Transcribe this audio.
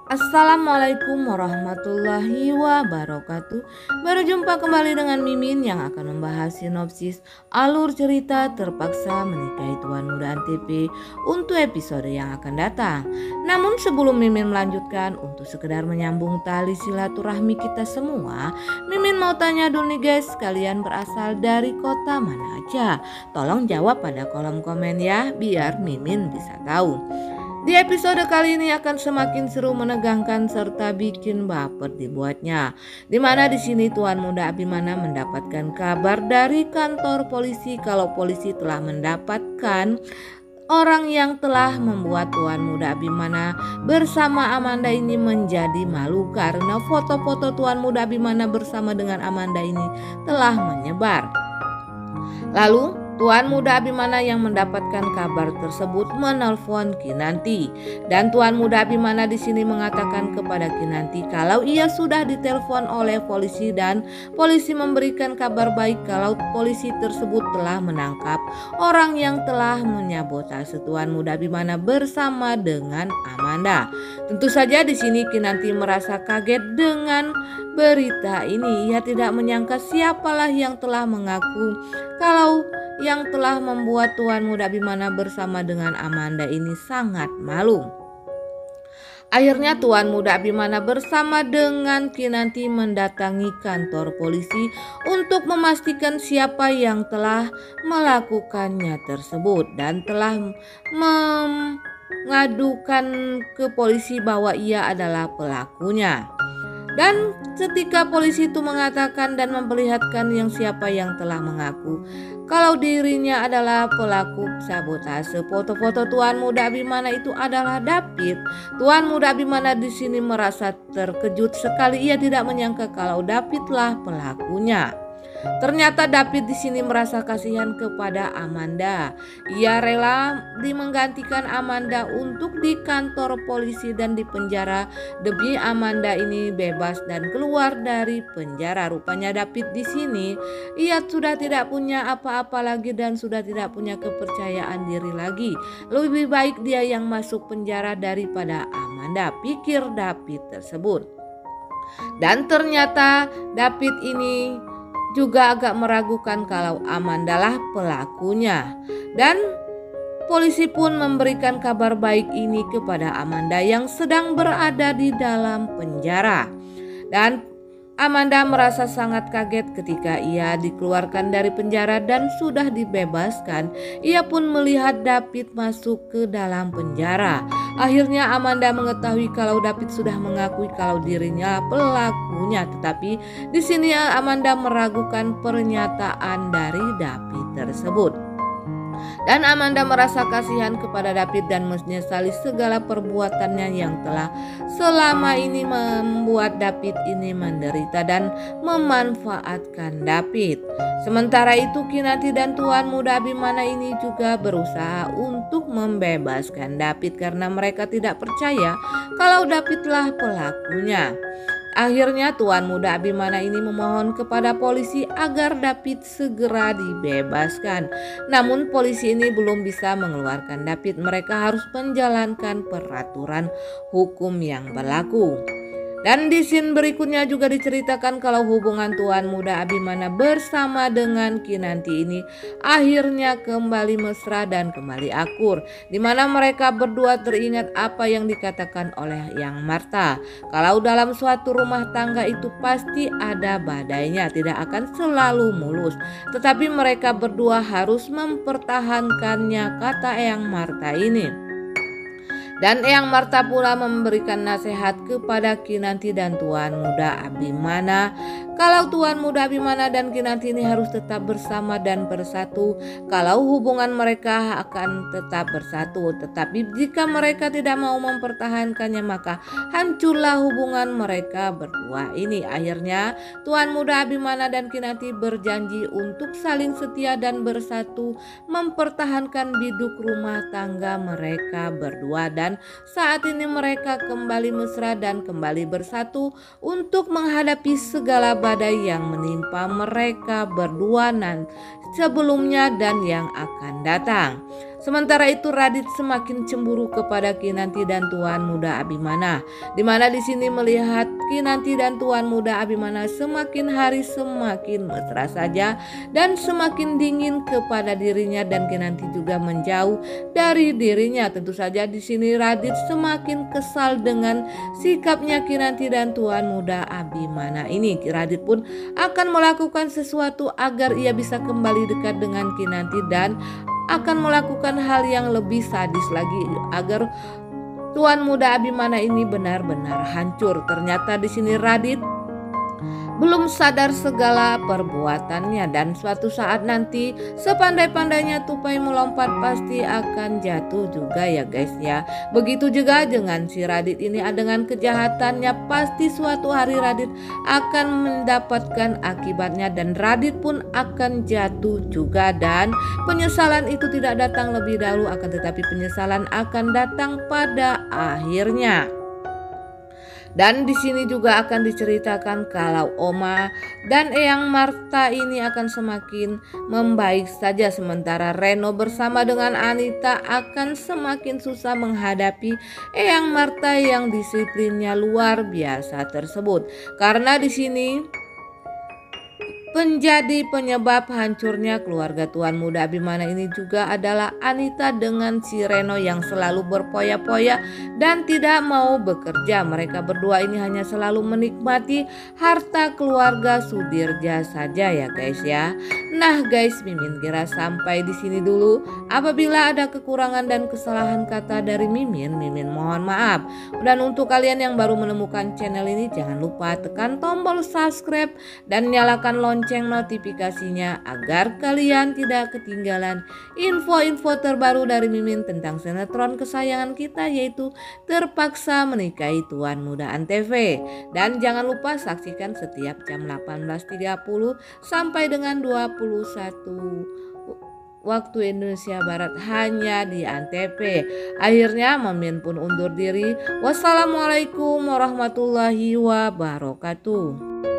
Assalamualaikum warahmatullahi wabarakatuh. Berjumpa kembali dengan Mimin yang akan membahas sinopsis alur cerita Terpaksa Menikahi Tuan Muda Antv untuk episode yang akan datang. Namun sebelum Mimin melanjutkan, untuk sekedar menyambung tali silaturahmi kita semua, Mimin mau tanya dulu nih guys, kalian berasal dari kota mana aja? Tolong jawab pada kolom komen ya, biar Mimin bisa tahu. Di episode kali ini akan semakin seru, menegangkan serta bikin baper dibuatnya. Dimana di sini Tuan Muda Abimana mendapatkan kabar dari kantor polisi kalau polisi telah mendapatkan orang yang telah membuat Tuan Muda Abimana bersama Amanda ini menjadi malu karena foto-foto Tuan Muda Abimana bersama dengan Amanda ini telah menyebar. Lalu Tuan Muda Abimana yang mendapatkan kabar tersebut menelpon Kinanti, dan Tuan Muda Abimana di sini mengatakan kepada Kinanti kalau ia sudah ditelepon oleh polisi dan polisi memberikan kabar baik kalau polisi tersebut telah menangkap orang yang telah menyabotase Tuan Muda Abimana bersama dengan Amanda. Tentu saja di sini Kinanti merasa kaget dengan berita ini. Ia tidak menyangka siapalah yang telah mengaku kalau yang telah membuat Tuan Muda Abimana bersama dengan Amanda ini sangat malu. Akhirnya Tuan Muda Abimana bersama dengan Kinanti mendatangi kantor polisi untuk memastikan siapa yang telah melakukannya tersebut dan telah mengadukan ke polisi bahwa ia adalah pelakunya. Dan ketika polisi itu mengatakan dan memperlihatkan siapa yang telah mengaku kalau dirinya adalah pelaku sabotase foto-foto Tuan Muda Abimana itu adalah David, Tuan Muda Abimana di sini merasa terkejut sekali. Ia tidak menyangka kalau Davidlah pelakunya. Ternyata David di sini merasa kasihan kepada Amanda. Ia rela menggantikan Amanda untuk di kantor polisi dan di penjara demi Amanda ini bebas dan keluar dari penjara. Rupanya David di sini ia sudah tidak punya apa-apa lagi dan sudah tidak punya kepercayaan diri lagi. Lebih baik dia yang masuk penjara daripada Amanda, pikir David tersebut. Dan ternyata David ini juga agak meragukan kalau Amanda lah pelakunya. Dan polisi pun memberikan kabar baik ini kepada Amanda yang sedang berada di dalam penjara. Dan Amanda merasa sangat kaget ketika ia dikeluarkan dari penjara dan sudah dibebaskan. Ia pun melihat David masuk ke dalam penjara. Akhirnya Amanda mengetahui kalau David sudah mengakui kalau dirinya pelakunya, tetapi di sini Amanda meragukan pernyataan dari David tersebut. Dan Amanda merasa kasihan kepada David dan menyesali segala perbuatannya yang telah selama ini membuat David ini menderita dan memanfaatkan David. Sementara itu Kinanti dan Tuan Muda Abimana ini juga berusaha untuk membebaskan David karena mereka tidak percaya kalau Davidlah pelakunya. Akhirnya Tuan Muda Abimana ini memohon kepada polisi agar David segera dibebaskan. Namun polisi ini belum bisa mengeluarkan David. Mereka harus menjalankan peraturan hukum yang berlaku. Dan di scene berikutnya juga diceritakan kalau hubungan Tuan Muda Abimana bersama dengan Kinanti ini akhirnya kembali mesra dan kembali akur, di mana mereka berdua teringat apa yang dikatakan oleh Yang Marta, kalau dalam suatu rumah tangga itu pasti ada badainya, tidak akan selalu mulus, tetapi mereka berdua harus mempertahankannya, kata Yang Marta ini. Dan Eyang Marta pula memberikan nasihat kepada Kinanti dan Tuan Muda Abimana kalau Tuan Muda Abimana dan Kinanti ini harus tetap bersama dan bersatu, kalau hubungan mereka akan tetap bersatu. Tetapi jika mereka tidak mau mempertahankannya maka hancurlah hubungan mereka berdua ini. Akhirnya Tuan Muda Abimana dan Kinanti berjanji untuk saling setia dan bersatu mempertahankan biduk rumah tangga mereka berdua. Dan saat ini mereka kembali mesra dan kembali bersatu untuk menghadapi segala badai yang menimpa mereka berdua sebelumnya dan yang akan datang. Sementara itu Radit semakin cemburu kepada Kinanti dan Tuan Muda Abimana, di mana di sini melihat Kinanti dan Tuan Muda Abimana semakin hari semakin mesra saja dan semakin dingin kepada dirinya, dan Kinanti juga menjauh dari dirinya. Tentu saja di sini Radit semakin kesal dengan sikapnya Kinanti dan Tuan Muda Abimana ini. Radit pun akan melakukan sesuatu agar ia bisa kembali dekat dengan Kinanti dan akan melakukan hal yang lebih sadis lagi agar Tuan Muda Abimana ini benar-benar hancur. Ternyata di sini Radit belum sadar segala perbuatannya, dan suatu saat nanti sepandai-pandainya tupai melompat pasti akan jatuh juga ya guys ya. Begitu juga dengan si Radit ini, dengan kejahatannya pasti suatu hari Radit akan mendapatkan akibatnya dan Radit pun akan jatuh juga, dan penyesalan itu tidak datang lebih dahulu akan tetapi penyesalan akan datang pada akhirnya. Dan di sini juga akan diceritakan kalau Oma dan Eyang Marta ini akan semakin membaik saja, sementara Reno bersama dengan Anita akan semakin susah menghadapi Eyang Marta yang disiplinnya luar biasa tersebut. Karena di sini menjadi penyebab hancurnya keluarga Tuan Muda Abimana ini juga adalah Anita dengan si Reno yang selalu berpoya-poya dan tidak mau bekerja. Mereka berdua ini hanya selalu menikmati harta keluarga Sudirja saja ya guys ya. Nah guys, Mimin kira sampai di sini dulu. Apabila ada kekurangan dan kesalahan kata dari Mimin mohon maaf. Dan untuk kalian yang baru menemukan channel ini, jangan lupa tekan tombol subscribe dan nyalakan lonceng notifikasinya agar kalian tidak ketinggalan info-info terbaru dari Mimin tentang sinetron kesayangan kita, yaitu Terpaksa Menikahi Tuan Muda Antv. Dan jangan lupa saksikan setiap jam 18.30 sampai dengan 21 waktu Indonesia Barat hanya di Antv. Akhirnya Mimin pun undur diri. Wassalamualaikum warahmatullahi wabarakatuh.